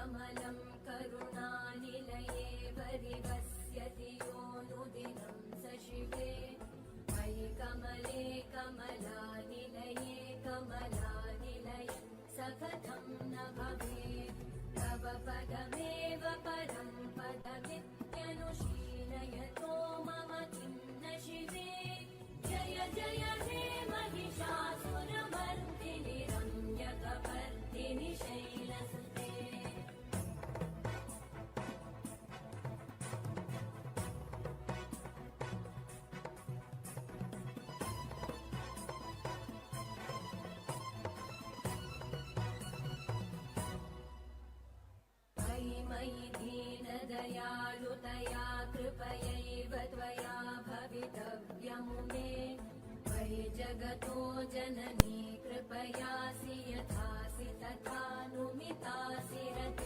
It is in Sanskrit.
कमलं करुणानिलये परिवस्यति योऽनुदिनं स शिवे मयि कमले कमलानिलये कमलानिलये स कथं न भवेत् तव पदमेव परं पदमित्यनुशीलयतो मम किं न शिवे जय जय हे महिषासुरमर्दिनि रम्यकपर्दिनि शैलसुते मयि दीनदयालुतया कृपयैव त्वया भवितव्यमुमे मयि जगतो जननी कृपयासि यथासि तथानुमितासि रते